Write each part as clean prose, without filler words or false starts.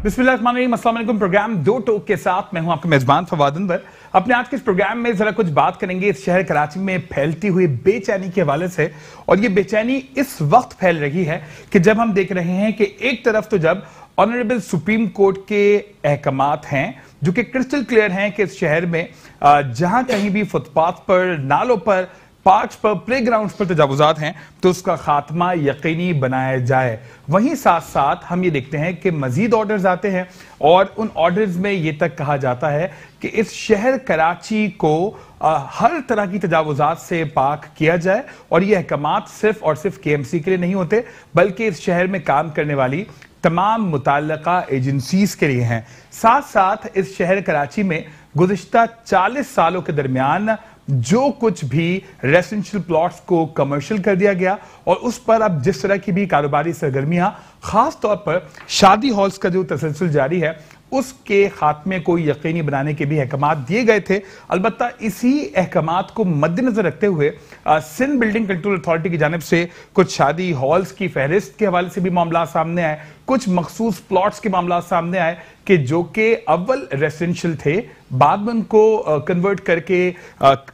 बिस्मिल्लाहिर्रहमानिर्रहीम, अस्सलाम वालेकुम। प्रोग्राम दो टोक के साथ मैं हूं आपका मेजबान फवाद अनवर। अपने आज के इस प्रोग्राम में जरा कुछ बात करेंगे इस शहर कराची में फैलती हुई बेचैनी के हवाले से। और ये बेचैनी इस वक्त फैल रही है कि जब हम देख रहे हैं कि एक तरफ तो जब ऑनरेबल सुप्रीम कोर्ट के अहकामात हैं जो कि क्रिस्टल क्लियर हैं कि इस शहर में जहां कहीं भी फुटपाथ पर, नालों पर, पार्क्स पर, प्लेग्राउंड्स पर तजावुजात हैं तो उसका खात्मा यकीनी बनाया जाए। वहीं साथ साथ हम ये देखते हैं कि मजीद ऑर्डर्स आते हैं और उन ऑर्डर्स में ये तक कहा जाता है कि इस शहर कराची को हर तरह की तजावुजात से पाक किया जाए। और ये अहकामात सिर्फ और सिर्फ KMC के लिए नहीं होते बल्कि इस शहर में काम करने वाली तमाम मुताल्लिका एजेंसीज के लिए हैं। साथ साथ इस शहर कराची में गुज़िश्ता 40 सालों के दरमियान जो कुछ भी रेसिडेंशियल प्लॉट्स को कमर्शियल कर दिया गया और उस पर अब जिस तरह की भी कारोबारी सरगर्मियां, खास तौर पर शादी हॉल्स का जो तसलसल जारी है उसके खात्मे को यकीनी बनाने के भी अहकामात दिए गए थे। अलबत्ता इसी अहकामात को मद्देनजर रखते हुए सिंध बिल्डिंग कंट्रोल अथॉरिटी की जानिब से कुछ शादी हॉल्स की फहरिस्त के हवाले से भी मामला सामने आए, कुछ मखसूस प्लॉट्स के मामला सामने आए कि जो कि अव्वल रेसिडेंशियल थे, बाद में उनको कन्वर्ट करके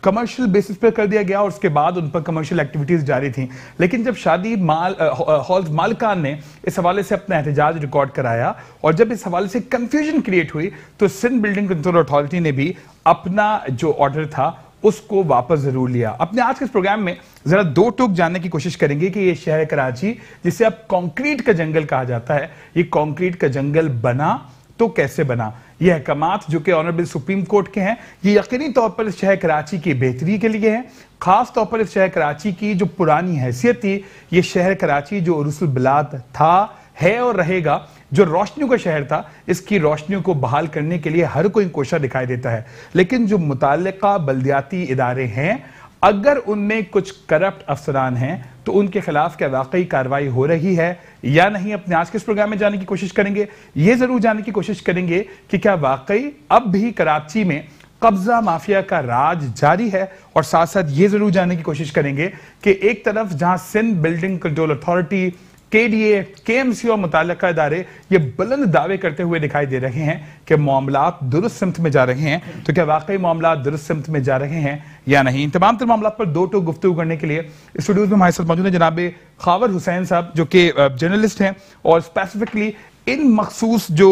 कमर्शियल बेसिस पर कर दिया गया और उसके बाद उन पर कमर्शियल एक्टिविटीज जारी थी। लेकिन जब शादी हॉल्स मालिकान ने इस हवाले से अपना एहतजाज रिकॉर्ड कराया और जब इस हवाले से कंफ्यूजन क्रिएट हुई तो सिंध बिल्डिंग कंट्रोल अथॉरिटी ने भी अपना जो ऑर्डर था उसको वापस जरूर लिया। अपने आज के इस प्रोग्राम में जरा दो टोक जानने की कोशिश करेंगे कि ये शहर कराची जिसे अब कंक्रीट का जंगल कहा जाता है, ये कंक्रीट का जंगल बना तो कैसे बना। ये अहकामात जो कि ऑनरेबल सुप्रीम कोर्ट के हैं ये यकीनी तौर पर इस शहर कराची की बेहतरी के लिए है। खास तौर पर इस शहर कराची की जो पुरानी हैसियत थी, ये शहर कराची जो उरुसुल बिलाद था, है और रहेगा, जो रोशनियों का शहर था, इसकी रोशनियों को बहाल करने के लिए हर कोई कोशिश दिखाई देता है। लेकिन जो मुताल्लिका बल्दियाती इदारे हैं अगर उनमें कुछ करप्ट अफसरान हैं तो उनके खिलाफ क्या वाकई कार्रवाई हो रही है या नहीं, अपने आज के इस प्रोग्राम में जानने की कोशिश करेंगे। यह जरूर जानने की कोशिश करेंगे कि क्या वाकई अब भी कराची में कब्जा माफिया का राज जारी है। और साथ साथ ये जरूर जानने की कोशिश करेंगे कि एक तरफ जहां Sindh building control authority, KDA, KMC और मुताल्लिका इदारे ये बुलंद दावे करते हुए दिखाई दे रहे हैं कि मामलात दुरुस्त सिमत में जा रहे हैं, तो क्या वाकई मामलात दुरुस्त सिमत में जा रहे हैं या नहीं। इन तमाम मामलात पर दो टोक गुफ्तगू करने के लिए स्टूडियो में हमारे साथ मौजूद है जनाब खावर हुसैन साहब जो कि जर्नलिस्ट हैं और स्पेसिफिकली इन मखसूस जो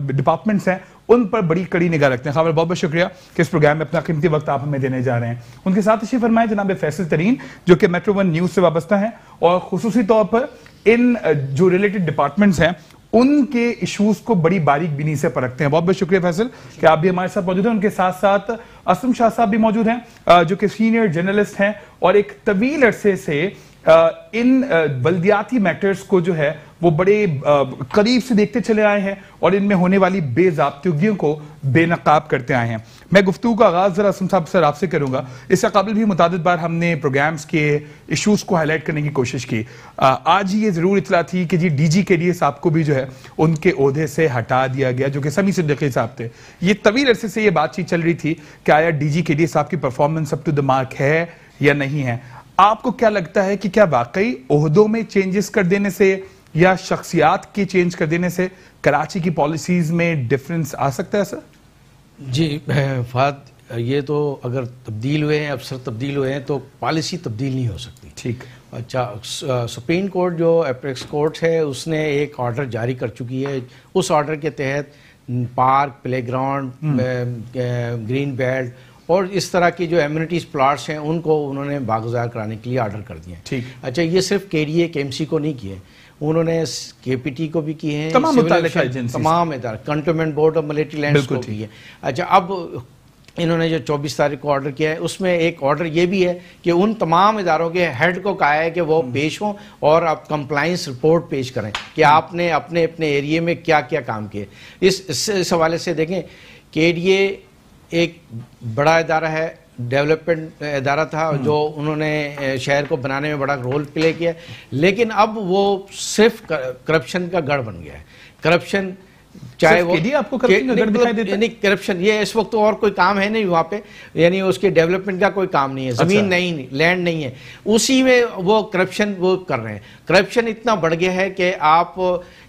डिपार्टमेंट्स हैं उन पर बड़ी कड़ी निगाह रखते हैं। खावर, बहुत बहुत शुक्रिया कि इस प्रोग्राम में अपना कीमती वक्त आप हमें देने जा रहे हैं। उनके साथ तशरीफ फरमाएं जनाब फैसल तरीन जो कि मेट्रो 1 न्यूज से वाबस्ता हैं और खुसूसी तौर पर इन जो रिलेटेड डिपार्टमेंट्स हैं उनके इश्यूज को बड़ी बारीक बीनी से परखते हैं। बहुत बहुत शुक्रिया फैसल कि आप भी हमारे साथ मौजूद हैं। उनके साथ साथ असलम शाह साहब भी मौजूद हैं जो कि सीनियर जर्नलिस्ट हैं और एक तवील अरसे से इन बल्दियाती मैटर्स को जो है वो बड़े करीब से देखते चले आए हैं और इनमें होने वाली बेज़ाब्तिगियों को बेनकाब करते आए हैं। मैं गुफ्तगू का आगाज जरा असम साहब सर आपसे करूंगा। इससे कबल भी मुतादिद बार हमने प्रोग्राम्स के इश्यूज को हाईलाइट करने की कोशिश की। आज ये जरूर इतला थी कि जी DG KDA साहब को भी जो है उनके ओहदे से हटा दिया गया जो कि समी सिद्दीकी साहब थे। ये तवील अरसे से ये बातचीत चल रही थी कि आया DG KDA साहब की performance up to the mark है या नहीं है। आपको क्या लगता है कि क्या वाकई ओहदों में चेंजेस कर देने से या शख्सियात की चेंज कर देने से कराची की पॉलिसीज में डिफरेंस आ सकता है सर? जी फाद, ये तो अगर तब्दील हुए हैं, अफसर तब्दील हुए हैं तो पॉलिसी तब्दील नहीं हो सकती। ठीक। अच्छा, सुप्रीम कोर्ट जो अपेक्स कोर्ट है उसने एक ऑर्डर जारी कर चुकी है। उस ऑर्डर के तहत पार्क, प्लेग्राउंड, ग्रीन बेल्ट और इस तरह की जो एम्यूनिटीज प्लाट्स हैं उनको उन्होंने बागुजार कराने के लिए ऑर्डर कर दिए हैं। ठीक। अच्छा, ये सिर्फ KDA KMC को नहीं किए, उन्होंने KPT को भी किए हैं, तमाम cantonment board of military lands को भी है। अच्छा, अब इन्होंने जो 24 तारीख को ऑर्डर किया है उसमें एक ऑर्डर ये भी है कि उन तमाम इदारों के हेड को कहा है कि वो पेश हों और अब कंप्लाइंस रिपोर्ट पेश करें कि आपने अपने अपने एरिए में क्या क्या काम किए। इस हवाले से देखें, KDA एक बड़ा इदारा है, डेवलपमेंट इदारा था जो उन्होंने शहर को बनाने में बड़ा रोल प्ले किया, लेकिन अब वो सिर्फ करप्शन का गढ़ बन गया है। करप्शन चाहे वो आपको करप्शन का गढ़ दिखाई देता है? नहीं, करप्शन ये इस वक्त तो और कोई काम है नहीं वहाँ पे, यानी उसके डेवलपमेंट का कोई काम नहीं है, जमीन नहीं, लैंड नहीं है, उसी में वो करप्शन वो कर रहे हैं। करप्शन इतना बढ़ गया है कि आप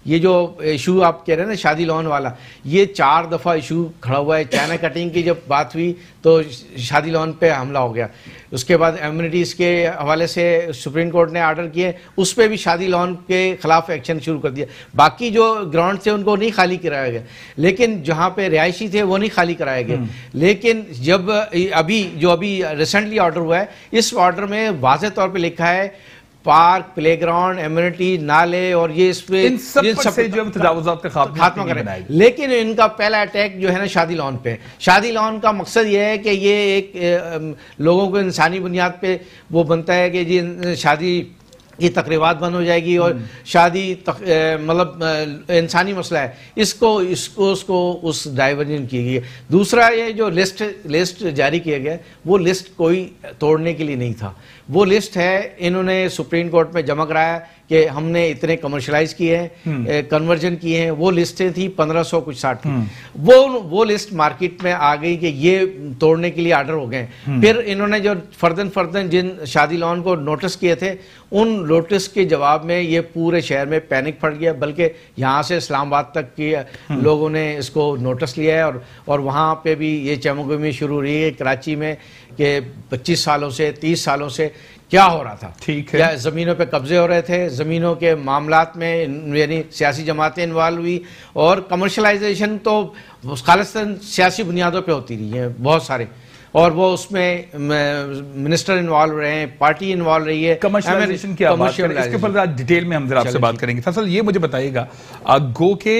ये जो इशू आप कह रहे हैं ना शादी लोन वाला, ये 4 दफ़ा इशू खड़ा हुआ है। चाइना कटिंग की जब बात हुई तो शादी लोन पे हमला हो गया, उसके बाद एमिनिटीज़ के हवाले से सुप्रीम कोर्ट ने आर्डर किए, उस पर भी शादी लोन के खिलाफ एक्शन शुरू कर दिया। बाकी जो ग्राउंड थे उनको नहीं खाली कराया गया, लेकिन जहाँ पे रिहायशी थे वो नहीं खाली कराए गए। लेकिन जब अभी रिसेंटली ऑर्डर हुआ है, इस ऑर्डर में वाज़ेह तौर पे लिखा है पार्क, प्लेग्राउंड, एम्यूनिटी, नाले और ये इस पे इन सब से जो तजावुज़ात का खात्मा करें। लेकिन इनका पहला अटैक जो है ना शादी लोन पे, शादी लोन का मकसद ये है कि ये एक लोगों को इंसानी बुनियाद पे वो बनता है कि जी शादी की तकरीबात बंद हो जाएगी और शादी मतलब इंसानी मसला है, उसको उस डाइवर्जन की गई है। दूसरा ये जो लिस्ट जारी किया गया वो लिस्ट कोई तोड़ने के लिए नहीं था, वो लिस्ट है इन्होंने सुप्रीम कोर्ट में जमा कराया कि हमने इतने कमर्शलाइज किए हैं, कन्वर्जन किए हैं। वो लिस्टें थी 1500 कुछ 60 वो लिस्ट मार्केट में आ गई कि ये तोड़ने के लिए आर्डर हो गए। फिर इन्होंने जो फर्दन जिन शादी लोन को नोटिस किए थे, उन नोटिस के जवाब में ये पूरे शहर में पैनिक फट गया, बल्कि यहाँ से इस्लामाबाद तक के लोगों ने इसको नोटिस लिया है और वहाँ पे भी ये चमोगमी शुरू रही है कराची में कि 25 सालों से 30 सालों से क्या हो रहा था। ठीक है, या ज़मीनों पे कब्जे हो रहे थे, ज़मीनों के मामलात में यानी सियासी जमातें इन्वॉल्व हुई, और कमर्शलाइजेशन तो खालिस्तान सियासी बुनियादों पे होती रही है बहुत सारे, और वो उसमें मिनिस्टर इन्वॉल्व रहे हैं, पार्टी इन्वॉल्व रही है। कमर्शियलाइजेशन की बात करें, इसके ऊपर डिटेल में हम जरा आपसे बात करेंगे। फैसल ये मुझे बताइएगा, गो के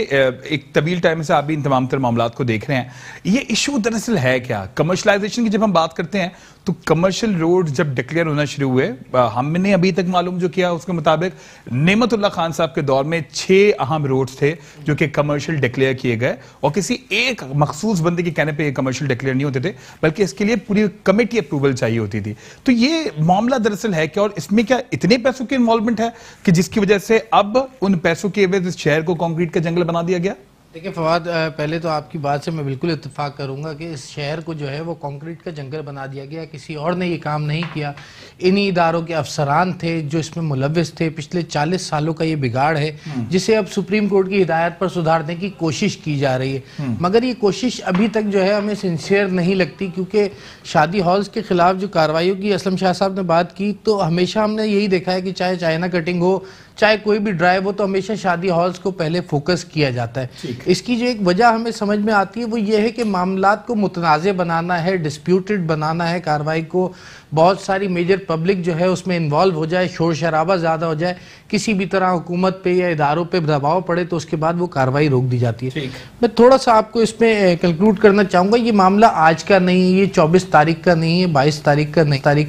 एक तवील टाइम से आप भी इन तमाम तर मामलात को देख रहे हैं, ये इशू दरअसल है क्या? कमर्शलाइजेशन की जब हम बात करते हैं तो कमर्शियल रोड जब डिक्लेयर होना शुरू हुए, हमने अभी तक मालूम जो किया उसके मुताबिक नेमतुल्लाह खान साहब के दौर में 6 अहम रोड्स थे जो कि कमर्शियल डिक्लेयर किए गए, और किसी एक मखसूस बंदे के कहने पे कमर्शियल डिक्लेयर नहीं होते थे, बल्कि इसके लिए पूरी कमेटी अप्रूवल चाहिए होती थी। तो ये मामला दरअसल है क्या, और इसमें क्या इतने पैसों की इन्वॉल्वमेंट है कि जिसकी वजह से अब उन पैसों के एवज इस शहर को कंक्रीट का जंगल बना दिया गया? देखिए फवाद, पहले तो आपकी बात से मैं बिल्कुल इत्तेफाक करूंगा कि इस शहर को जो है वो कंक्रीट का जंगल बना दिया गया, किसी और ने ये काम नहीं किया। इन्हीं इदारों के अफसरान थे जो इसमें मुलव्विस थे। पिछले 40 सालों का ये बिगाड़ है जिसे अब सुप्रीम कोर्ट की हिदायत पर सुधारने की कोशिश की जा रही है, मगर ये कोशिश अभी तक जो है हमें सिंसियर नहीं लगती, क्योंकि शादी हॉल्स के खिलाफ जो कार्रवाइयों की असलम शाह साहब ने बात की, तो हमेशा हमने यही देखा है कि चाहे चाइना कटिंग हो, चाहे कोई भी ड्राइव हो, तो हमेशा शादी हॉल्स को पहले फोकस किया जाता है। इसकी जो एक वजह हमें समझ में आती है वो ये है कि मामलात को मुतनाज़े बनाना है, डिस्प्यूटेड बनाना है कार्रवाई को, बहुत सारी मेजर पब्लिक जो है उसमें इन्वॉल्व हो जाए, शोर शराबा ज़्यादा हो जाए, किसी भी तरह हुकूमत पे या इदारों पे दबाव पड़े तो उसके बाद वो कार्रवाई रोक दी जाती है। मैं थोड़ा सा आपको इसमें कंक्लूड करना चाहूँगा, ये मामला आज का नहीं है, ये 24 तारीख का नहीं है, 22 तारीख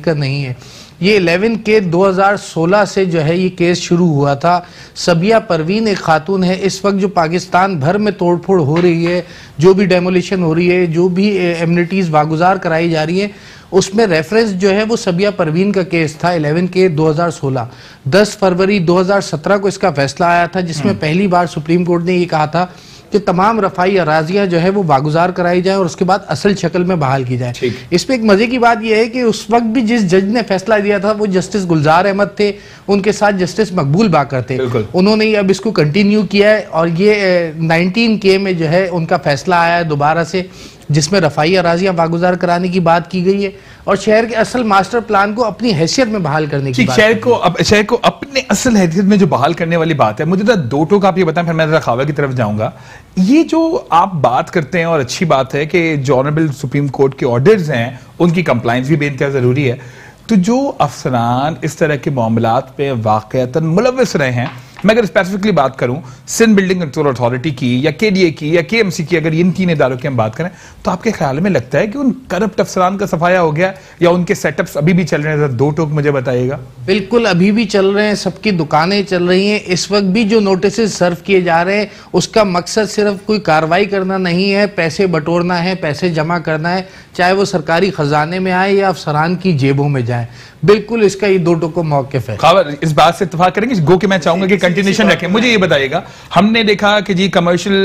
का नहीं है, ये 11 के 2016 से जो है ये केस शुरू हुआ था। सबिया परवीन एक खातून है, इस वक्त जो पाकिस्तान भर में तोड़फोड़ हो रही है, जो भी डेमोलिशन हो रही है, जो भी एमिनिटीज़ वागुजार कराई जा रही है, उसमें रेफरेंस जो है वो सबिया परवीन का केस था 11 के 2016। 10 फरवरी 2017 को इसका फैसला आया था, जिसमें पहली बार सुप्रीम कोर्ट ने ये कहा था कि तमाम रफाई अराजियां जो है वो वागुजार कराई जाए और उसके बाद असल शक्ल में बहाल की जाए। इसमें एक मजे की बात यह है कि उस वक्त भी जिस जज ने फैसला दिया था वो जस्टिस गुलजार अहमद थे, उनके साथ जस्टिस मकबूल बाकर थे। उन्होंने अब इसको कंटिन्यू किया है और ये 19K में जो है उनका फैसला आया है दोबारा से, जिसमें रफाई अराजियां वागुजार कराने की बात की गई है और शहर के असल मास्टर प्लान को अपनी हैसियत में बहाल करने की बात। शहर को अपने असल हैसियत में जो बहाल करने वाली बात है, मुझे तो दो टोक आप ये बताएं, फिर मैं जरा खावा की तरफ जाऊंगा। ये जो आप बात करते हैं और अच्छी बात है कि जो ऑनरेबल सुप्रीम कोर्ट के ऑर्डर्स हैं उनकी कंप्लायंस भी बेइंतहा जरूरी है, तो जो अफसरान इस तरह के मामलात पे वाकईतन मुलव्विस रहे हैं, मैं अगर स्पेसिफिकली बात करूं सिंध बिल्डिंग कंट्रोल अथॉरिटी की या KDA की या KMC की, अगर इन 3 इदारों की हम बात करें, तो आपके ख्याल में लगता है कि उन करप्ट अफसरान का सफाया हो गया या उनके सेटअप्स अभी भी चल रहे हैं? दो टोक मुझे बताइएगा। बिल्कुल अभी भी चल रहे हैं, सबकी दुकानें चल रही हैं। इस वक्त भी जो नोटिस सर्व किए जा रहे हैं उसका मकसद सिर्फ कोई कार्रवाई करना नहीं है, पैसे बटोरना है, पैसे जमा करना है, चाहे वो सरकारी खजाने में आए या अफसरान की जेबों में जाए। बिल्कुल इसका ये दो टोको मौक़िफ़ है। खबर इस बात से इत्तेफाक करेंगे, गो कि मैं चाहूंगा कि कंटिन्यूशन रखें। मुझे ये बताइएगा, हमने देखा कि जी कमर्शियल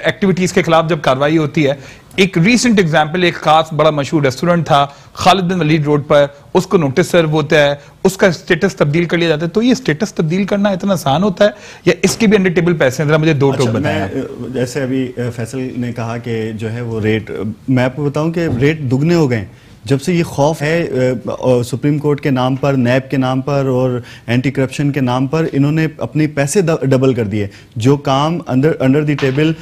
एक्टिविटीज के खिलाफ जब कार्रवाई होती है, एक रीसेंट एग्जाम्पल, एक खास बड़ा मशहूर रेस्टोरेंट था खालिद बिन वलीद रोड पर, उसको नोटिस सर्व होता है, उसका स्टेटस तब्दील कर लिया जाता है। तो ये स्टेटस तब्दील करना इतना आसान होता है या इसके भी अंडर टेबल पैसे? जरा मुझे दो टोक बताएं। जैसे अभी फैसल ने कहा कि जो है वो रेट, मैं आपको बताऊं कि रेट दुगने हो गए जब से ये खौफ है सुप्रीम कोर्ट के नाम पर, नैब के नाम पर और एंटी करप्शन के नाम पर। इन्होंने अपने पैसे डबल कर दिए। जो काम अंडर द टेबल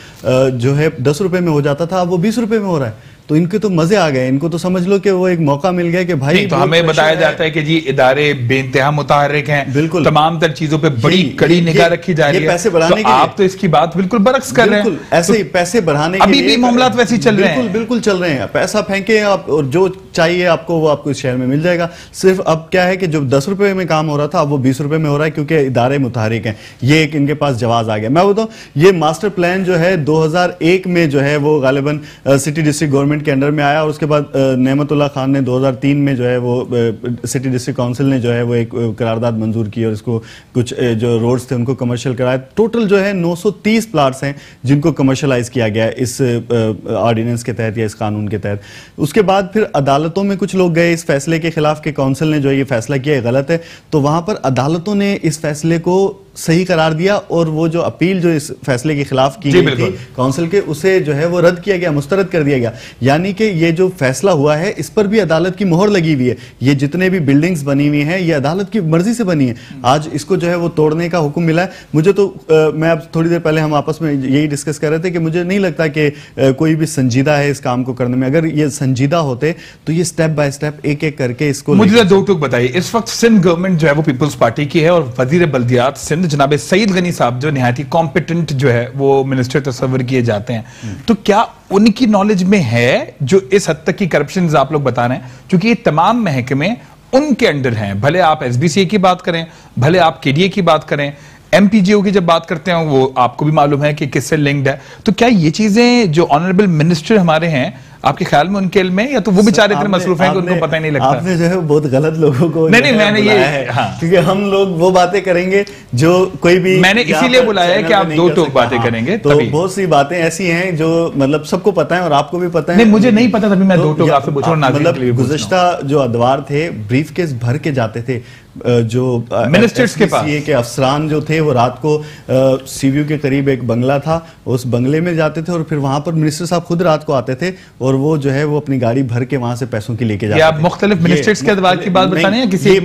जो है 10 रुपए में हो जाता था, अब वो 20 रुपए में हो रहा है। तो इनके तो मजे आ गए, इनको तो समझ लो कि वो एक मौका मिल गया कि भाई तो हमें बताया जाता है कि जी इदारे बेइंतहा मुतहर्रिक हैं, बिल्कुल तमाम तर चीजों पे बड़ी कड़ी निगाह रखी जा रही है। पैसे बढ़ाने के लिए आप तो इसकी बात बिल्कुल बरक्स कर रहे हैं। ऐसे ही पैसे बढ़ाने के अभी भी मामला वैसे ही चल रहे हैं। बिल्कुल चल रहे हैं। पैसा फेंके आप और जो चाहिए आपको वो आपको इस शहर में मिल जाएगा। सिर्फ अब क्या है कि जो 10 रुपए में काम हो रहा था अब वो 20 रुपए में हो रहा है क्योंकि इदारे मुतहर्रिक हैं। ये एक इनके पास जवाब आ गया। मैं बताऊं, ये मास्टर प्लान जो है 2001 में जो है वो गालिबन सिटी डिस्ट्रिक्ट गवर्नमेंट के अंडर में आया और उसके बाद नेमतुल्लाह खान ने 2003 में जो है वो सिटी डिस्ट्रिक्ट काउंसिल ने जो है वो एक करारदाद मंजूर की और इसको कुछ जो रोड्स थे उनको कमर्शियल कराया। टोटल जो है 930 प्लाट्स हैं जिनको कमर्शलाइज किया गया इस ऑर्डिनेंस के तहत या इस कानून के तहत। उसके बाद फिर अदालतों में कुछ लोग गए इस फैसले के खिलाफ कि काउंसिल ने जो ये फैसला किया गलत है, तो वहां पर अदालतों ने इस फैसले को सही करार दिया और वो जो अपील जो इस फैसले के खिलाफ की गई थी काउंसिल के, उसे जो है वो रद्द किया गया, मुस्तरद कर दिया गया। यानी कि ये जो फैसला हुआ है इस पर भी अदालत की मोहर लगी हुई है। ये जितने भी बिल्डिंग्स बनी हुई हैं ये अदालत की मर्जी से बनी है। आज इसको जो है वो तोड़ने का हुक्म मिला है। मुझे तो मैं अब थोड़ी देर पहले हम आपस में यही डिस्कस कर रहे थे कि मुझे नहीं लगता कि कोई भी संजीदा है इस काम को करने में। अगर ये संजीदा होते तो ये स्टेप बाय स्टेप एक एक करके इसको। मुझे दो टूक बताइए, इस वक्त सिंध गवर्नमेंट जो है वो पीपल्स पार्टी की है और वजीर बल्दियात सिंध जनाब सईद गनी साहब जो निहायत ही कॉम्पिटेंट जो है वो मिनिस्टर तस्वर किए जाते हैं, तो क्या उनकी नॉलेज में है जो इस हद तक की करप्शन आप लोग बता रहे हैं? क्योंकि ये तमाम महकमे उनके अंडर हैं, भले आप एसबीसीए की बात करें, भले आप केडीए की बात करें, एमपीजीओ की जब बात करते हैं वो आपको भी मालूम है कि किससे लिंक्ड है। तो क्या ये चीजें जो ऑनरेबल मिनिस्टर हमारे हैं आपके ख्याल में उनके इल्म में, या तो वो बेचारे इतने मसरूफ हैं कि उनको पता ही नहीं लगता? आपने जो है बहुत गलत लोगों को नहीं मैंने ये हाँ। क्योंकि हम लोग वो बातें करेंगे जो कोई भी, मैंने इसीलिए बुलाया है कि आप दो टोक बातें करेंगे। तो बहुत सी बातें ऐसी हैं जो मतलब सबको पता है और आपको भी पता है। नहीं मुझे नहीं पता, तभी मैं दो टोक आपसे पूछ रहा हूं। मतलब गुज़श्ता जो अदवार थे ब्रीफकेस भर के जाते थे जो मिनिस्टर्स के पास के अफसरान जो थे वो रात को सीवीयू के करीब एक बंगला था, उस बंगले में जाते थे और फिर वहां पर मिनिस्टर साहब खुद रात को आते थे और वो जो है वो अपनी गाड़ी भर के वहां से पैसों की लेके जाते थे। आप मुख्तलिफ मिनिस्टर्स के अदवार की बात बता रहे हैं किसी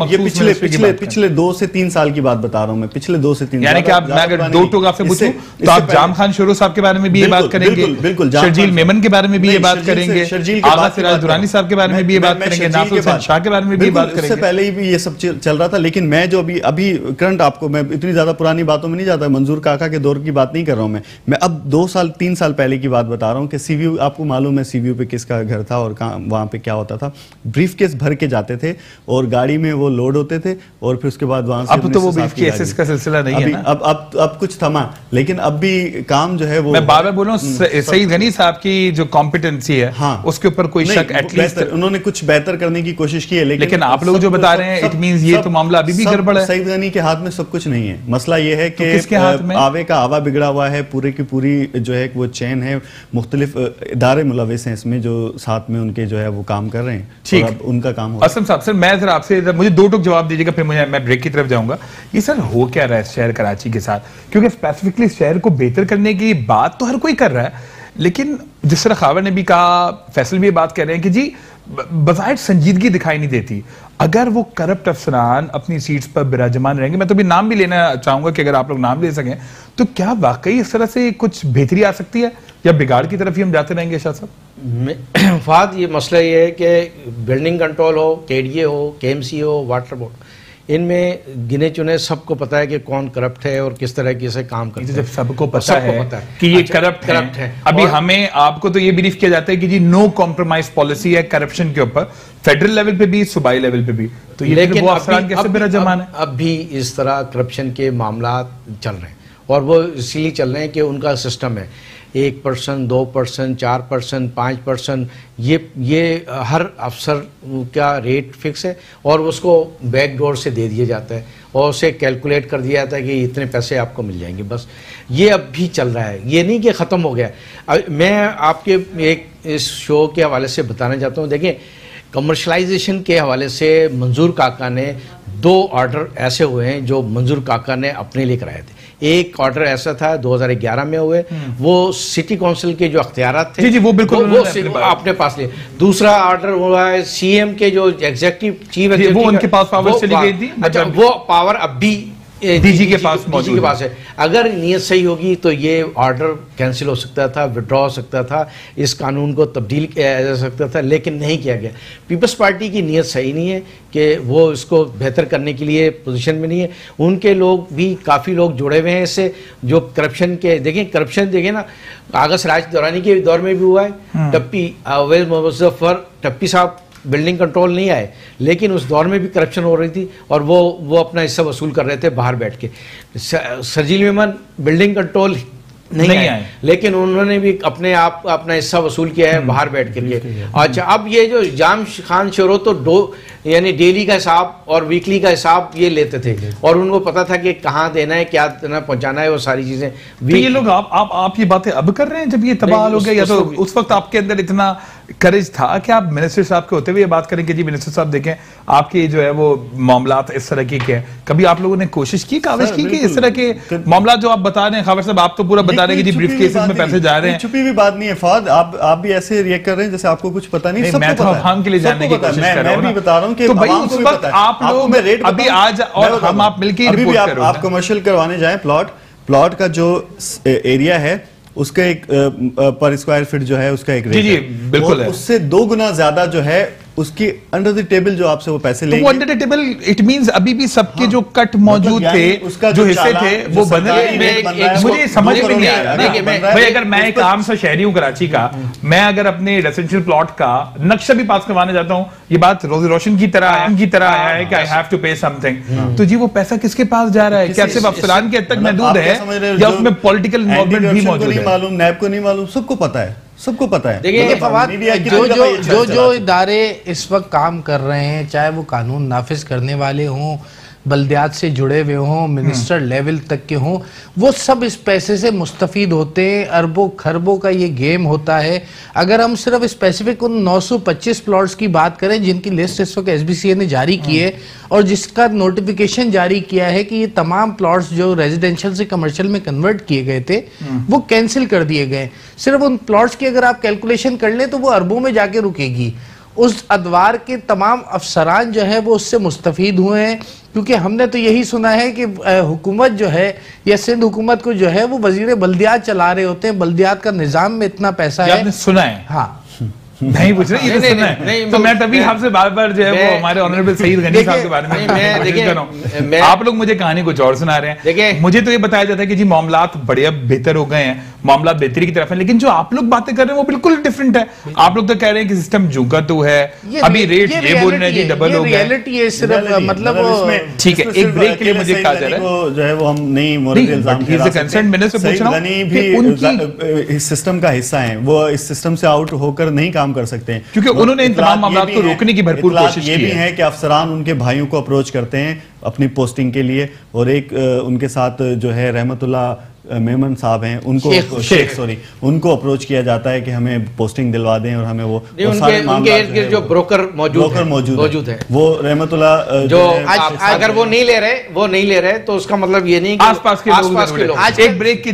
पिछले 2 से 3 साल की बात बता रहा हूं मैं, पिछले 2 से 3 यानी कि आप, मैं अगर दो टोक आपसे पूछूं तो आप जाम खान शुरू साहब के बारे में भी ये बात करेंगे, बिल्कुल शर्जील मेमन के बारे में भी ये बात करेंगे, आगा सिराज दुरानी साहब के बारे में भी ये बात करेंगे, नासिर हुसैन शाह के बारे में भी ये बात करेंगे। इससे पहले ही भी ये सब चल रहा था। लेकिन मैं जो अभी करंट, आपको मैं इतनी ज्यादा पुरानी बातों में नहीं जाता, मंजूर काका के दौर की बात नहीं कर रहा हूं मैं अब 2 साल 3 साल पहले की बात बता रहा हूं कि सीवीयू, आपको मालूम है सीवीयू पे किसका घर था और वहां पे क्या होता था। ब्रीफकेस भर के जाते थे और गाड़ी में वो लोड होते थे और फिर उसके बाद वहां से अब तो वो ब्रीफकेस का सिलसिला नहीं है ना, अब कुछ थमा, लेकिन अब भी काम जो है वो, मैं बार बार बोल रहा हूं सईद गनी साहब की जो कॉम्पिटेंसी है हाँ, उसके ऊपर कोई शक एटलीस्ट उन्होंने कुछ बेहतर करने की कोशिश की है। लेकिन आप लोग जो बता रहे हैं इट मींस ये तो मामला अभी भी गड़बड़ है। सईद गनी के हाथ में सब कुछ नहीं है। मसला ये है कि किसके हाथ में? आवे का आवा बिगड़ा हुआ है, पूरे की पूरी जो है वो चेन है, मुख्तलिफ इदारे मुलविस हैं इसमें जो साथ में उनके जो है वो काम कर रहे हैं। ठीक, अब उनका काम हो। असम साहब सर मैं जरा आपसे मुझे दो टूक जवाब दीजिएगा फिर मैं ब्रेक की तरफ जाऊंगा। ये सर हो क्या रहा है शहर कराची के साथ? क्योंकि स्पेसिफिकली शहर को बेहतर करने की बात तो हर कोई कर रहा है, लेकिन जिस तरह खावर ने भी कहा, फैसल भी ये बात कह रहे हैं कि जी बज़ाहिर संजीदगी दिखाई नहीं देती। अगर वो करप्ट अफसरान अपनी सीट्स पर विराजमान रहेंगे, मैं तो भी नाम भी लेना चाहूंगा कि अगर आप लोग नाम ले सकें, तो क्या वाकई इस तरह से कुछ बेहतरी आ सकती है या बिगाड़ की तरफ ही हम जाते रहेंगे? शाह साहब फाद ये मसला ये है कि बिल्डिंग कंट्रोल हो, केडीए हो, केएमसी हो, वाटर बोर्ड, इनमें गिने चुने सबको पता है कि कौन करप्ट है और किस तरह की से काम करते हैं। जब सबको पता है कि ये करप्ट है, अभी हमें आपको तो ये ब्रीफ किया जाता है कि जी नो कॉम्प्रोमाइज पॉलिसी है करप्शन के ऊपर, फेडरल लेवल पे भी, सूबाई लेवल पे भी, तो ये लेकिन वो अफसरान कैसे विराजमान है? अब भी इस तरह करप्शन के मामला चल रहे हैं और वो इसीलिए चल रहे हैं कि उनका सिस्टम है। 1%, 2%, 4%, 5%, ये हर अफसर का रेट फिक्स है और उसको बैकडोर से दे दिया जाता है और उसे कैलकुलेट कर दिया जाता है कि इतने पैसे आपको मिल जाएंगे। बस ये अब भी चल रहा है, ये नहीं कि ख़त्म हो गया। मैं आपके एक इस शो के हवाले से बताना चाहता हूँ। देखिए, कमर्शलाइजेशन के हवाले से मंजूर काका ने 2 ऑर्डर ऐसे हुए हैं जो मंजूर काका ने अपने लिए कराए थे। एक ऑर्डर ऐसा था 2011 में हुए, वो सिटी काउंसिल के जो अख्तियारात थे, जी वो बिल्कुल वो अपने पास लिए। दूसरा ऑर्डर हुआ है सीएम के जो एग्जीक्यूटिव चीफ एग्जीक्यूटिव, वो उनके पास पावर चली गई थी। अच्छा, वो पावर अब भी डीजी के पास मौजूद के पास है। अगर नीयत सही होगी तो ये ऑर्डर कैंसिल हो सकता था, विड्रॉ हो सकता था, इस कानून को तब्दील किया जा सकता था, लेकिन नहीं किया गया। पीपल्स पार्टी की नीयत सही नहीं है कि वो इसको बेहतर करने के लिए पोजीशन में नहीं है। उनके लोग भी काफ़ी लोग जुड़े हुए हैं इससे, जो करप्शन के देखें, करप्शन देखें ना, कागज राज दौरानी के दौर में भी हुआ है। टप्पी अवेज मुजफ्फर टप्पी साहब बिल्डिंग कंट्रोल नहीं आए, लेकिन उस दौर में भी करप्शन हो रही थी और वो अपना हिस्सा वसूल कर रहे थे बाहर बैठ के। सरजील मेमन बिल्डिंग कंट्रोल नहीं आए, लेकिन उन्होंने भी अपना हिस्सा वसूल किया है बाहर बैठ करके। अच्छा, अब ये जो जाम खान शोरो तो यानी डेली का हिसाब और वीकली का हिसाब ये लेते थे और उनको पता था कि कहाँ देना है, क्या देना, पहुंचाना है, वो सारी चीजें। तो ये लोग आप ये बातें अब कर रहे हैं जब ये तबाह हो गया, या तो उस वक्त आपके अंदर इतना करेज था कि आप मिनिस्टर साहब के होते हुए ये बात करें कि जी मिनिस्टर साहब देखें आपके जो है वो मामलात इस तरह के हैं। कभी आप लोगों ने कोशिश की, काविश की कि इस तरह के मामला जो आप बता रहे हैं, खावर साहब आप तो पूरा बता रहे हैं कि जी ब्रीफ केसेस में पैसे जा रहे हैं। छुपी हुई बात नहीं है फौद, आप भी ऐसे रिएक्ट कर रहे हैं जैसे आपको कुछ पता नहीं। मैं तो हम के लिए जानने की कोशिश कर रहा हूं, मैं भी बता रहा हूं कि तो भाई उस वक्त आप लोग अभी आज और हम आप मिलके रिपोर्ट करो। आप कमर्शियल करवाने जाएं, प्लॉट का जो एरिया है उसका एक पर स्क्वायर फीट जो है उसका एक रेट जी बिल्कुल है, उससे 2 गुना ज्यादा जो है उसकी अंडर द टेबल जो आपसे वो पैसे लेंगे। तो under the table it means अभी भी सबके जो कट मौजूद थे, जो हिस्से थे वो बन रहे। मुझे समझ में नहीं आया भाई, अगर मैं एक आम सा शहरी हूँ कराची का, मैं अगर अपने रेजिडेंशियल प्लॉट का नक्शा भी पास करवाने जाता हूँ, ये बात रोजी रोशन की तरह आया है कि आई हैव टू पे समथिंग, तो जी वो पैसा किसके पास जा रहा है? क्या सिर्फ अफसरान के हद तक महदूद है या उसमें पॉलिटिकल इन्वॉल्वमेंट भी मौजूद है? मालूम, नैब को नहीं मालूम, सबको पता है, सबको पता है। देखिए फवाद, जो इदारे इस वक्त काम कर रहे हैं, चाहे वो कानून नाफिज करने वाले हों, बल्दियात से जुड़े हुए हों, मिनिस्टर लेवल तक के हों, वो सब इस पैसे से मुस्तफीद होते हैं। अरबों खरबों का ये गेम होता है। अगर हम सिर्फ स्पेसिफिक उन 925 प्लॉट्स की बात करें जिनकी लिस्ट इस वक्त SBCA ने जारी की है और जिसका नोटिफिकेशन जारी किया है कि ये तमाम प्लॉट्स जो रेजिडेंशियल से कमर्शियल में कन्वर्ट किए गए थे वो कैंसिल कर दिए गए, सिर्फ उन प्लॉट्स की अगर आप कैलकुलेशन कर लें तो वो अरबों में जाके रुकेगी। उस अदवार के तमाम अफसरान जो है वो उससे मुस्तफीद हुए हैं, क्योंकि हमने तो यही सुना है कि हुकूमत जो है या सिंध हुकूमत को जो है वो वजीर बल्दियात चला रहे होते हैं, बल्दियात का निजाम में इतना पैसा है। आपने सुना है? हाँ, नहीं पूछ रहे, ये तो सुना है। तो मैं तभी आपसे बार-बार जो है वो हमारे ऑनरेबल सईद गनी साहब के बारे में कोशिश कर रहा हूं। आप लोग मुझे कहानी कुछ और सुना रहे हैं। मुझे तो ये बताया जाता है कि जी मामलात बढ़िया बेहतर हो गए हैं, मामला बेहतरी की तरफ है, लेकिन जो आप लोग बातें कर रहे हैं वो बिल्कुल डिफरेंट है। आप लोग तो कह रहे हैं कि सिस्टम झुका तो है, अभी रेट ये बोल रहे हैं जी डबल हो गए। रियलिटी है सिर्फ, मतलब ठीक है, एक ब्रेक के लिए मुझे कहा जा रहा है जो है वो हम नहीं मोरल इल्जाम he is the concern minister पूछ रहा हूं भी उनकी इस सिस्टम का हिस्सा हैं, वो इस सिस्टम से आउट होकर नहीं काम कर सकते हैं, क्योंकि उन्होंने इन तमाम मामलों को रोकने की भरपूर कोशिश की है। ये भी है कि अफसरान उनके भाइयों को अप्रोच करते हैं अपनी पोस्टिंग के लिए, और एक उनके साथ जो है रहमतुल्लाह मेमन साहब हैं, उनको शेख उनको अप्रोच किया जाता है कि हमें पोस्टिंग दिलवा दें और हमें वो उनके जो ब्रोकर मौजूद है, वो रहमतुल्लाह जो अगर वो नहीं ले रहे तो उसका मतलब ये नहीं आसपास के लोग। आज एक ब्रेक की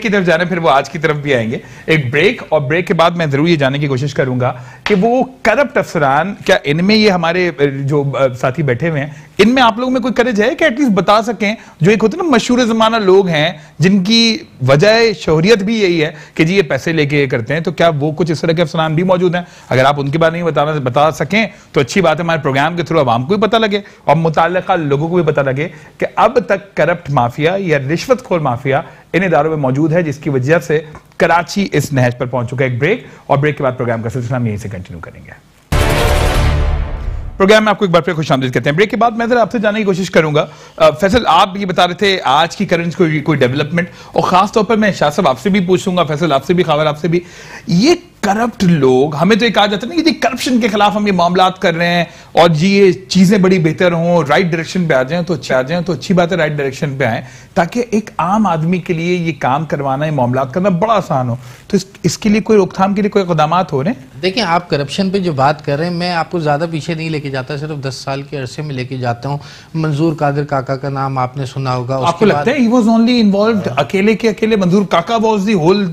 तरफ जाने, फिर वो आज की तरफ भी आएंगे। एक ब्रेक, और ब्रेक के बाद मैं जरूर ये जानने की कोशिश करूंगा कि वो करप्ट अफसरान, क्या इनमें ये हमारे जो साथी बैठे हुए हैं, इनमें आप लोगों में कोई करेज है कि एटलीस्ट बता सकें, जो एक होते ना मशहूर जमाना लोग हैं जिनकी वजह शोहरियत भी यही है कि जी ये पैसे लेके करते हैं, तो क्या वो कुछ इस तरह के अफसरान भी मौजूद हैं? अगर आप उनके बारे में बता सकें तो अच्छी बात है, हमारे प्रोग्राम के थ्रू आवाम को भी पता लगे और मुताल्लिका लोगों को भी पता लगे कि अब तक करप्ट माफिया या रिश्वतखोर माफिया इन इदारों में मौजूद है, जिसकी वजह से कराची इस नहज पर पहुंच चुका है। एक ब्रेक, और ब्रेक के बाद प्रोग्राम का सिलसिला हम यहीं से कंटिन्यू करेंगे। प्रोग्राम में आपको एक बार फिर खुशामदीद कहते हैं। ब्रेक के बाद मैं जरा आपसे जानने की कोशिश करूंगा। फैसल, आप ये बता रहे थे आज की करंट कोई डेवलपमेंट, और खास तौर पर मैं शाह साहब आपसे भी पूछूंगा, फैसल आपसे भी, खावर आपसे भी, ये करप्ट लोग, हमें तो ये कहा जाता है ना कि करप्शन के खिलाफ हम ये मामलात कर रहे हैं और जी ये चीजें बड़ी बेहतर हों, राइट डायरेक्शन पे आ जाएं तो अच्छी बात है, राइट डायरेक्शन पे आए, ताकि एक आम आदमी के लिए ये काम करवाना, ये मामलात करना बड़ा आसान हो। तो इसके लिए कोई रोकथाम के लिए कोई इक़दामात हो रहे हैं? देखिए, आप करप्शन पे जो बात कर रहे हैं, मैं आपको ज़्यादा पीछे नहीं लेके जाता, सिर्फ 10 साल के अरसे में लेके जाता हूँ। मंजूर कादिर काका का नाम आपने सुना होगा। आपको लगता है he was only involved, अकेले के अकेले मंजूर काका was the whole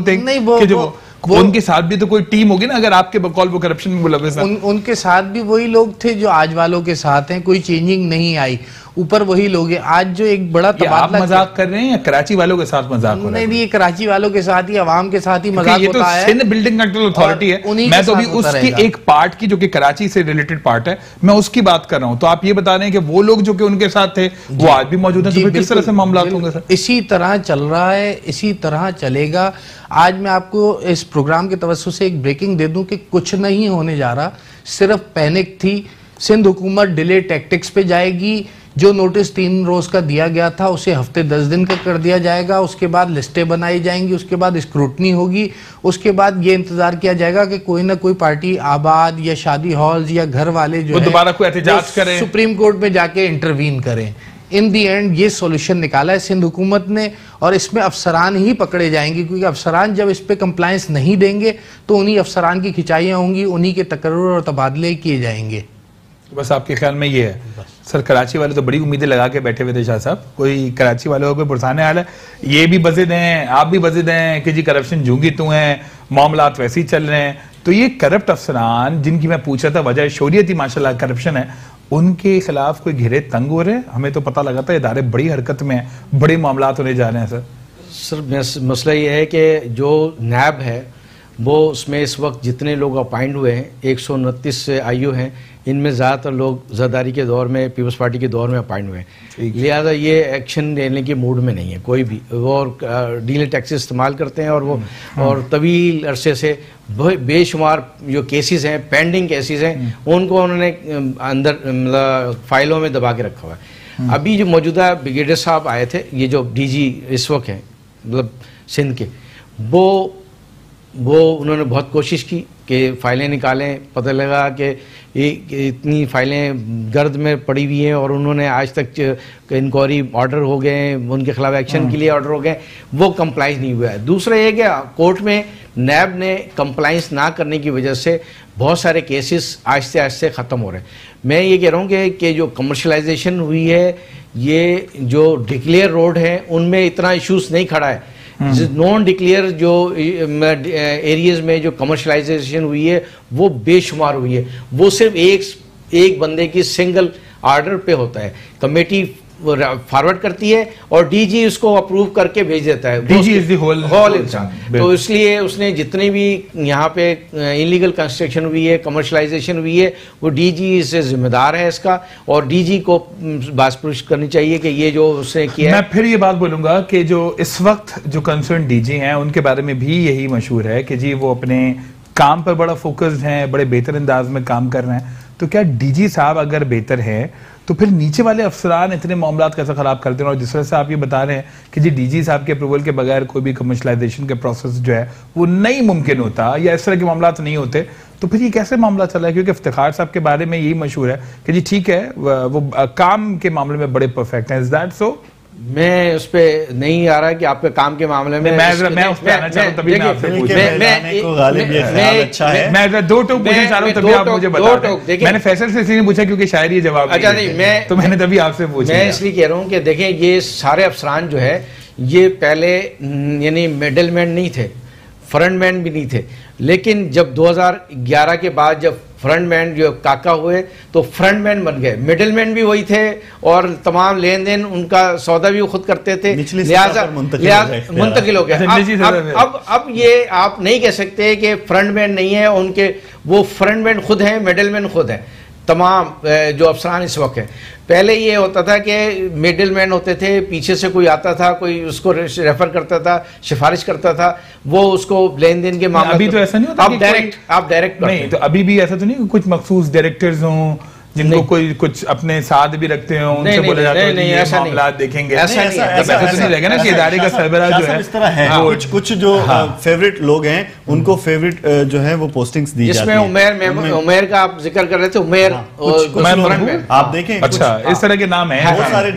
thing? नहीं, वो उनके साथ भी तो कोई टीम होगी ना, अगर आपके बकौल वो करप्शन में मुलव्वस है। उनके साथ भी वही लोग थे जो आज वालों के साथ हैं, कोई चेंजिंग नहीं आई, ऊपर वही लोग हैं। आज जो एक बड़ा तबादला, आप मजाक कर रहे हैं या कराची वालों के साथ मजाक हो रहा है? नहीं, ये कराची वालों के साथ ही, अवाम के साथ ही मजाक होता है। सिंध बिल्डिंग कंट्रोल अथॉरिटी है, मैं तो अभी उसकी एक पार्ट की, जो कि कराची से रिलेटेड पार्ट है, मैं उसकी बात कर रहा हूं। तो आप ये बता रहे हैं कि वो लोग जो कि उनके साथ थे वो आज भी मौजूद हैं, तो फिर किस तरह से मामला होंगे सर? इसी तरह चल रहा है, इसी तरह चलेगा। आज मैं आपको इस प्रोग्राम के तवज्जो से एक ब्रेकिंग दे दूं कि कुछ नहीं होने जा रहा, सिर्फ पैनिक थी। सिंध हुकूमत डिले टैक्टिक्स पे जाएगी। जो नोटिस 3 रोज का दिया गया था उसे हफ्ते 10 दिन का कर दिया जाएगा। उसके बाद लिस्टें बनाई जाएंगी, उसके बाद स्क्रूटनी होगी, उसके बाद ये इंतजार किया जाएगा कि कोई ना कोई पार्टी आबाद या शादी हॉल्स या घर वाले जो दोबारा कोई एहतजाज करें, सुप्रीम कोर्ट में जाके इंटरवीन करें। इन दी एंड ये सॉल्यूशन निकाला है सिंध हुकूमत ने, और इसमें अफसरान ही पकड़े जाएंगे, क्योंकि अफसरान जब इस पे कंप्लायंस नहीं देंगे तो उन्हीं अफसरान की खिंचाइयाँ होंगी, उन्हीं के तकर्रुर और तबादले किए जाएंगे। बस आपके ख्याल में ये है? सर, कराची वाले तो बड़ी उम्मीदें लगा के बैठे हुए थे शाह साहब, कोई कराची वालों को पुरसाने हाल है, ये भी बजिद हैं, आप भी बजिद हैं कि जी करप्शन जूंगी तू हैं, मामलात वैसे ही चल रहे हैं। तो ये करप्ट अफसरान जिनकी मैं पूछ रहा था, वजह शोरियत ही माशाल्लाह करप्शन है, उनके खिलाफ कोई घेरे तंग हो रहे हैं? हमें तो पता लगा था इदारे बड़ी हरकत में है, बड़े मामलात होने जा रहे हैं। सर मसला ये है कि जो नैब है वो उसमें इस वक्त जितने लोग अपॉइंट हुए हैं, 129 IU हैं, इनमें ज़्यादातर लोग ज़रदारी के दौर में, पीपल्स पार्टी के दौर में अपॉइंट हुए हैं। लिहाजा ये एक्शन लेने के मूड में नहीं है कोई भी। वो और डीले टैक्स इस्तेमाल करते हैं, और वो और तवील अरसे से बेशुमार जो केसेस हैं, पेंडिंग केसेस हैं, उनको उन्होंने अंदर मतलब फाइलों में दबा के रखा हुआ है। अभी जो मौजूदा ब्रिगेडियर साहब आए थे, ये जो DG इस वक्त हैं मतलब सिंध के, वो उन्होंने बहुत कोशिश की कि फ़ाइलें निकालें। पता लगा कि इतनी फ़ाइलें गर्द में पड़ी हुई हैं, और उन्होंने आज तक इंक्वायरी ऑर्डर हो गए, उनके खिलाफ एक्शन के लिए ऑर्डर हो गए, वो कंप्लाइंस नहीं हुआ है। दूसरा ये कि कोर्ट में नैब ने कंप्लाइंस ना करने की वजह से बहुत सारे केसेस आहिस्ते आहिस्ते ख़त्म हो रहे हैं। मैं ये कह रहा हूँ कि जो कमर्शलाइजेशन हुई है, ये जो डिक्लेयर रोड है, उनमें इतना इशूज़ नहीं खड़ा है। नॉन डिक्लेयर जो एरियाज में जो कमर्शलाइजेशन हुई है वो बेशुमार हुई है। वो सिर्फ एक बंदे की सिंगल ऑर्डर पे होता है, कमेटी फॉरवर्ड करती है और DG उसको अप्रूव करके भेज देता है। DG इज द होल इंसान। तो इसलिए उसने जितने भी यहाँ पे इलीगल कंस्ट्रक्शन हुई है, कमर्शलाइजेशन हुई है, वो DG से जिम्मेदार है इसका, और DG को बासपुरुष करनी चाहिए कि ये जो उसने किया। मैं फिर ये बात बोलूंगा कि जो इस वक्त जो कंसर्न DG हैं, उनके बारे में भी यही मशहूर है कि जी वो अपने काम पर बड़ा फोकस्ड हैं, बड़े बेहतर अंदाज में काम कर रहे हैं। तो क्या DG साहब अगर बेहतर है तो फिर नीचे वाले अफसरान इतने मामलात कैसे खराब करते हैं? और जिस तरह से आप ये बता रहे हैं कि जी DG साहब के अप्रूवल के बगैर कोई भी कमर्शलाइजेशन के प्रोसेस जो है वो नहीं मुमकिन होता, या इस तरह के मामलात नहीं होते, तो फिर ये कैसे मामला चला है? क्योंकि इफ्तिखार साहब के बारे में यही मशहूर है कि जी ठीक है वो काम के मामले में बड़े परफेक्ट हैं। Is that so? मैं उस पे नहीं आ रहा कि आपके काम के मामले में मैं उस पे आना चाहता हूं, तभी मैं आपसे पूछ रहा हूं। मैं 2 टोक पूछना चाह रहा हूं, तभी आप मुझे बता दें। मैंने फैसल से इसलिए पूछा क्योंकि शायद ये जवाब अच्छा नहीं, तो मैंने तभी आपसे पूछा। मैं इसलिए कह रहा हूं कि देखें, ये सारे अफसरान जो है ये पहले यानी मिडलमैन नहीं थे, फ्रंटमैन भी नहीं थे, लेकिन जब 2011 के बाद जब फ्रंटमैन जो काका हुए तो फ्रंटमैन बन गए। मिडलमैन भी वही थे और तमाम लेन देन उनका सौदा भी खुद करते थे, लिहाजा मुंतकिल हो गया। अब ये आप नहीं कह सकते कि फ्रंटमैन नहीं है, उनके वो फ्रंटमैन खुद हैं, मिडलमैन खुद है। तमाम जो अफसरान इस वक्त हैं। पहले ये होता था कि मिडिल मैन होते थे, पीछे से कोई आता था, कोई उसको रेफर करता था, सिफारिश करता था, वो उसको लेन देन के मामले। अभी तो ऐसा नहीं होता, आप डायरेक्ट नहीं, तो अभी भी ऐसा तो नहीं कुछ मखसूस डायरेक्टर्स हों जिनको कोई कुछ अपने साथ भी रखते हो, उनसे बोला जाता है ये मामला देखेंगे, ऐसा तो नहीं रहेगा ना कि इदारे का सरबराह जो है इस तरह है। कुछ जो फेवरेट लोग हैं उनको फेवरेट जो है वो पोस्टिंग्स दी जाती है। जिसमें उमेर का आप जिक्र कर रहे थे, उमेर आप देखें, अच्छा इस तरह के नाम है, बहुत सारे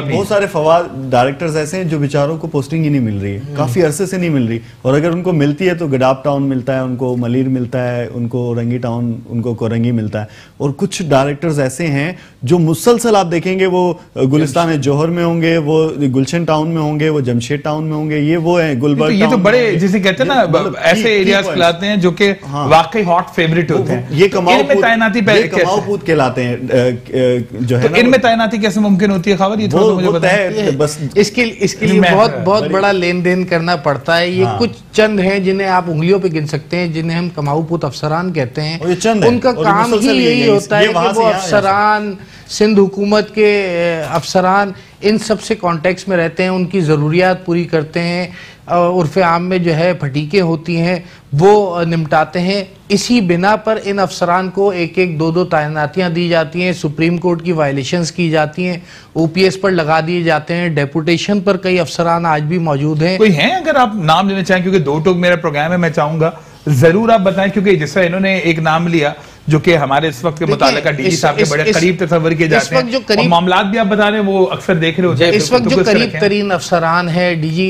बहुत सारे फवाद डायरेक्टर्स ऐसे हैं जो बेचारों को पोस्टिंग ही नहीं मिल रही है, काफी अरसे से नहीं मिल रही, और अगर उनको मिलती है तो गडाप टाउन मिलता है, उनको मलीर मिलता है, उनको रंगी टाउन, उनको कोरंगी मिलता है। और कुछ डायरेक्टर्स ऐसे हैं जो मुसलसल आप देखेंगे वो गुलिस्तान जौहर में होंगे, वो गुलशन टाउन में होंगे, वो जमशेद टाउन में होंगे, ये वो है गुलबर्ग। ये तो बड़े जिसे कहते हैं ना ऐसे एरियाज कहलाते हैं जो कि वाकई हॉट फेवरेट होते हैं। ये कमाऊपूत कहलाते हैं जो है। इनमें तैनाती कैसे मुमकिन होती है खबर, ये थोड़ा मुझे बताएं। बस इसके लिए बहुत बड़ा लेन देन करना पड़ता है। ये कुछ चंद हैं जिन्हें आप उंगलियों पे गिन सकते हैं, जिन्हें हम कमाऊपूत अफसरान कहते हैं। उनका काम ही यही होता है कि वो अफसरान, सिंध हुकूमत के अफसरान इन सब से कॉन्टेक्स्ट में रहते हैं, उनकी ज़रूरियात पूरी करते हैं, उर्फ़ आम में जो है फटीकें होती हैं वो निपटाते हैं। इसी बिना पर इन अफसरान को एक एक दो तैनातियाँ दी जाती हैं, सुप्रीम कोर्ट की वायलेशंस की जाती हैं, OPS पर लगा दिए जाते हैं, डेपुटेशन पर कई अफसरान आज भी मौजूद हैं। कोई हैं अगर आप नाम लेना चाहें, क्योंकि दो टोक मेरा प्रोग्राम है, मैं चाहूंगा जरूर आप बताएं, क्योंकि जिस तरह इन्होंने एक नाम लिया जो कि हमारे इस वक्त के मुतालिका DG साहब के बड़े करीब तस्वर किए जाते हैं, और मामलात भी आप बता रहे हैं वो अक्सर देख रहे होते हैं। इस वक्त जो करीब तरीन अफसरान है DG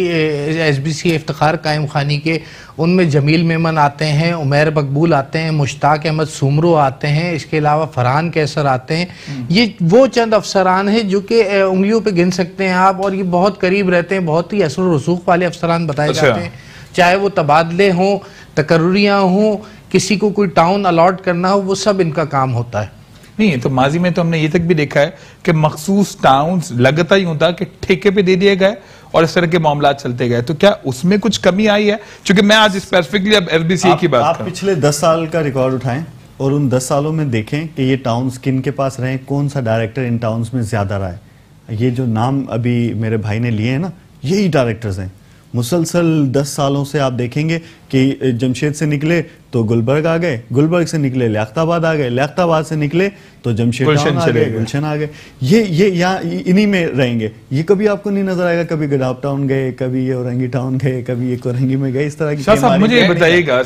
SBC इफ्तिखार कायम खानी के, उनमें जमील मेमन आते हैं, उमैर मकबूल आते हैं, मुश्ताक अहमद सुमरो आते हैं, इसके अलावा फरहान कैसर आते हैं। ये वो चंद अफसरान हैं जो कि उंगलियों पे गिन सकते हैं आप, और ये बहुत करीब रहते हैं, बहुत ही असर रसूख वाले अफसरान बताए जाते हैं। चाहे वो तबादले हों, तकर्रियाँ हों, किसी को कोई टाउन अलॉट करना हो, वो सब इनका काम होता है। नहीं तो माजी में तो हमने ये तक भी देखा है कि मखसूस टाउन्स लगता ही होता कि ठेके पे दे दिए गए और इस तरह के मामला चलते गए, तो क्या उसमें कुछ कमी आई है? क्योंकि मैं आज स्पेसिफिकली अब SBC की बात आप पिछले 10 साल का रिकॉर्ड उठाएं और उन 10 सालों में देखें कि ये टाउन्स किन के पास रहे, कौन सा डायरेक्टर इन टाउन्स में ज्यादा रहा है। ये जो नाम अभी मेरे भाई ने लिए हैं ना, यही डायरेक्टर्स हैं। मुसलसल 10 सालों से आप देखेंगे कि जमशेद से निकले तो गुलबर्ग आ गए, गुलबर्ग से निकले लियाकताबाद आ गए, लियाकताबाद से निकले तो जमशेद टाउन आ गए, गुलशन आ गए। ये यहाँ इन्हीं में रहेंगे। ये कभी आपको नहीं नजर आएगा कभी गडाप टाउन गए, कभी ये औरंगी टाउन गए, कभी ये कोरंगी में गए, इस तरह की। मुझे ये बताइएगा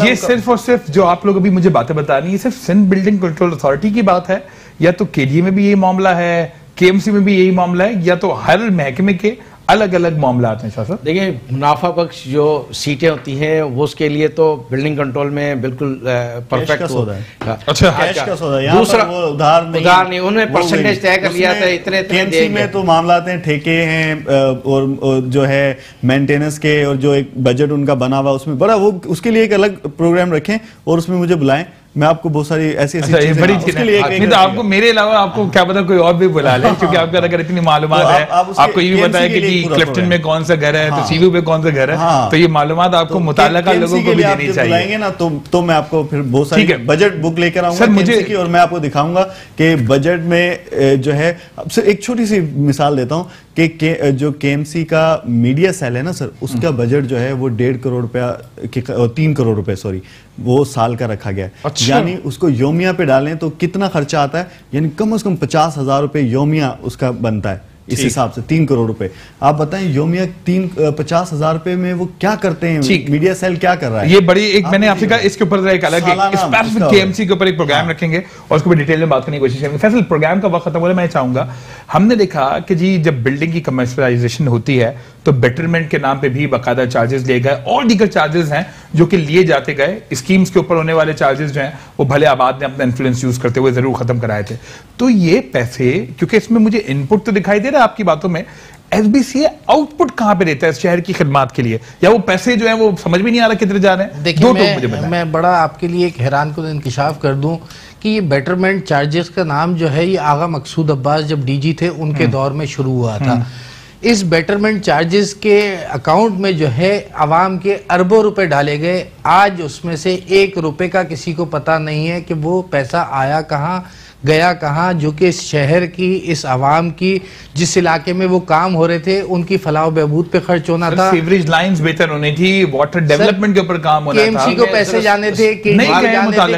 ये सिर्फ और सिर्फ जो आप लोग अभी मुझे बातें बता रही है, सिर्फ सिंध बिल्डिंग कंट्रोल अथॉरिटी की बात है, या तो KDA में भी यही मामला है, KMC में भी यही मामला है, या तो हर महकमे के अलग अलग मामला हैं? साहब देखिए, मुनाफा बख्श जो सीटें होती हैं वो उसके लिए तो बिल्डिंग कंट्रोल में बिल्कुल परफेक्ट सौदा है। अच्छा, कैश का सौदा है। दूसरा वो उधार नहीं, उन्होंने परसेंटेज तय कर लिया था, इतने KMC में तो मामला हैं, ठेके हैं और जो है मेंटेनेंस के, और जो एक बजट उनका बना हुआ उसमें बड़ा, वो उसके लिए एक अलग प्रोग्राम रखें और उसमें मुझे बुलाएं, मैं आपको बहुत सारी ऐसी बड़ी चीजें तो आपको मेरे अलावा आपको क्या पता कोई और भी बुला ले, क्योंकि आपका अगर इतनी मालूमात है, आपको ये भी पता है कि जी क्लिफ्टन में कौन सा घर है, तो सीवी पे कौन सा घर है, तो ये मालूमात आपको मुताल्लिका लोगों को भी देनी चाहिए ना। तो मैं आपको फिर बहुत सारी बजट बुक लेकर आऊंगा मुझे, और मैं आपको दिखाऊंगा कि बजट में जो है, एक छोटी सी मिसाल देता हूँ कि जो KMC का मीडिया सेल है ना सर, उसका बजट जो है वो 1.5 करोड़ रुपया, 3 करोड़ रुपए सॉरी, वो साल का रखा गया है। अच्छा। यानी उसको योमिया पे डालें तो कितना खर्चा आता है, यानी कम से कम 50,000 रुपए योमिया उसका बनता है। इस हिसाब से 3 करोड़ रुपए। आप बताएं योमिया 50,000 रुपए में वो क्या करते हैं, मीडिया सेल क्या कर रहा है? ये बड़ी एक मैंने आपसे कहा, इसके ऊपर एक अलग स्पेसिफिक KMC के ऊपर एक प्रोग्राम रखेंगे और उसको भी डिटेल में बात करने की कोशिश करेंगे। फैसल प्रोग्राम का वक्त खत्म हो रहा है, मैं चाहूंगा, हमने देखा कि जी जब बिल्डिंग की कमर्शियलाइजेशन होती है तो बेटरमेंट के नाम पे भी बाकायदा चार्जेस लिए गए और दीगर चार्जेस हैं जो कि लिए जाते गए। स्कीम्स के ऊपर होने वाले चार्जेस जो हैं वो भले आबाद ने अपना इन्फ्लुएंस यूज करते हुए जरूर खत्म कराए थे। तो ये पैसे, क्योंकि इसमें मुझे इनपुट तो दिखाई दे रहा है आपकी बातों में, SBCA आउटपुट कहां पे देता है शहर की खिदमत के लिए, या वो पैसे जो है वो समझ भी नहीं आ रहा किधर जा रहे हैं? देखिए, मैं बड़ा आपके लिए एक हैरान कुन इंकिशाफ कर दूं कि ये बेटरमेंट चार्जेस का नाम जो है ये आगा मकसूद अब्बास जब DG थे उनके दौर में शुरू हुआ था। इस बेटरमेंट चार्जेस के अकाउंट में जो है आवाम के अरबों रुपए डाले गए, आज उसमें से 1 रुपए का किसी को पता नहीं है कि वो पैसा आया कहाँ, गया कहाँ, जो कि इस शहर की, इस आवाम की, जिस इलाके में वो काम हो रहे थे उनकी फलाह बहबूद पे खर्च होना था। सीवरेज लाइंस बेहतर होनी थी, वाटर डेवलपमेंट के ऊपर काम होना था, केएमसी को पैसे जाने थे, नहीं गए।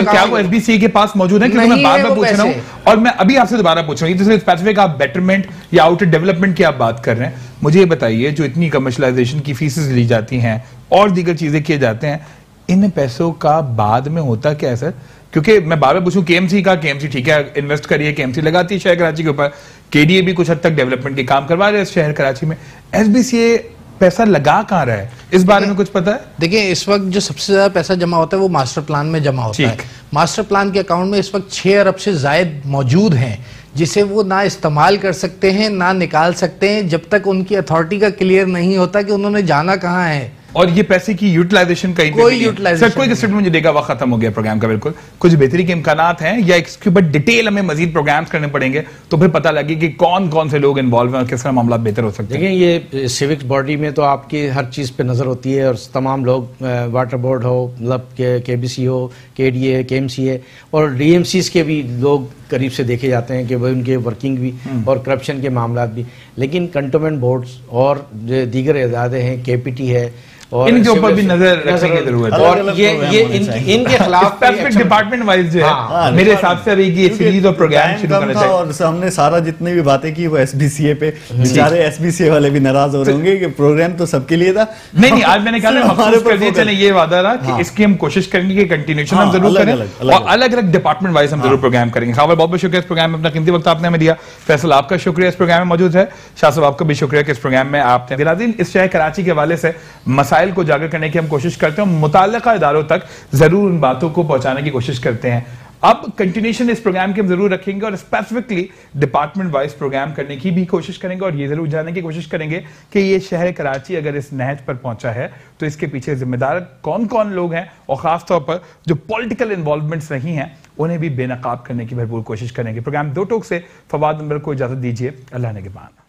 क्या वो एसबीसी के पास मौजूद है? क्योंकि मैं बार-बार पूछ रहा हूँ और मैं अभी आपसे दोबारा पूछ रहा हूँ, स्पेसिफिक आप बेटरमेंट या आउटर डेवलपमेंट की आप बात कर रहे हैं, मुझे ये बताइए जो इतनी कमर्शलाइजेशन की फीसेस ली जाती हैं और दीगर चीजें किए जाते हैं, इन पैसों का बाद में होता क्या है सर? क्योंकि मैं बार बार पूछूं केएमसी का, केएमसी ठीक है इन्वेस्ट करिए, केएमसी लगाती है शहर कराची के ऊपर, केडीए भी कुछ हद तक डेवलपमेंट के काम करवा रहे हैं शहर कराची में, एसबीसीए पैसा लगा कहां रहा है, इस बारे में कुछ पता है? देखिए इस वक्त जो सबसे ज्यादा पैसा जमा होता है वो मास्टर प्लान में जमा होता है। मास्टर प्लान के अकाउंट में इस वक्त 6 अरब से जायद मौजूद हैं, जिसे वो ना इस्तेमाल कर सकते हैं ना निकाल सकते हैं जब तक उनकी अथॉरिटी का क्लियर नहीं होता कि उन्होंने जाना कहाँ है। और ये पैसे की यूटिलाइजेशन कहीं कोई यूटिलाइजेशन सर, कोई स्टेटमेंट मुझे देगा, वक्त खत्म हो गया प्रोग्राम का, बिल्कुल कुछ बेहतरी के इम्कानात हैं या इसके ऊपर डिटेल हमें मजीद प्रोग्राम्स करने पड़ेंगे तो फिर पता लगे कि कौन कौन से लोग इन्वॉल्व हैं और किस तरह मामला बेहतर हो सकते हैं? देखिए ये सिविक्स बॉडी में तो आपकी हर चीज़ पे नज़र होती है और तमाम लोग वाटर बोर्ड हो, मतलब केबीसी हो, केडीए, केएमसीए और डीएमसीज के भी लोग करीब से देखे जाते हैं कि वह उनके वर्किंग भी और करप्शन के मामला भी, लेकिन कंटोनमेंट बोर्ड्स और जो दीगर इदारे हैं, केपीटी है, और इनके ऊपर भी नजर रखने की जरूरत है और ये इनके खिलाफ डिपार्टमेंट वाइज जो है मेरे हिसाब से अभी की सीरीज और प्रोग्राम शुरू करना चाहिए। और हमने सारा जितनी भी बातें की वो एसबीसीए पे, बेचारे एसबीसीए वाले भी नाराज हो रहे होंगे कि प्रोग्राम तो सबके लिए था। नहीं आज मैंने कहा चले ये वादा रहा कि इसकी हम कोशिश करेंगे कि कंटिन्यूएशन हम जरूर करें और अलग अलग डिपार्टमेंट वाइज हम जरूर प्रोग्राम करेंगे। बहुत बहुत शुक्रिया इस प्रोग्राम में अपना कीमती वक्त आपने हमें दिया। फैसल आपका शुक्रिया इस प्रोग्राम में मौजूद है। शाह साहब आपका भी शुक्रिया कि इस प्रोग्राम में आपने दिलादीन इस शहर कराची के हवाले से मसाइल को उजागर करने की हम कोशिश करते हैं, मुताल्लिका इदारों तक जरूर उन बातों को पहुंचाने की कोशिश करते हैं। अब कंटिन्यूएशन इस प्रोग्राम के हम जरूर रखेंगे और स्पेसिफिकली डिपार्टमेंट वाइज प्रोग्राम करने की भी कोशिश करेंगे और ये जरूर जानने की कोशिश करेंगे कि ये शहर कराची अगर इस नहज पर पहुंचा है तो इसके पीछे जिम्मेदार कौन कौन लोग हैं और खासतौर पर जो पॉलिटिकल इन्वॉल्वमेंट्स नहीं हैं उन्हें भी बेनकाब करने की भरपूर कोशिश करेंगे। प्रोग्राम दो टोक से फवाद नंबर को इजाजत दीजिए। अल्लाह ने के बाद।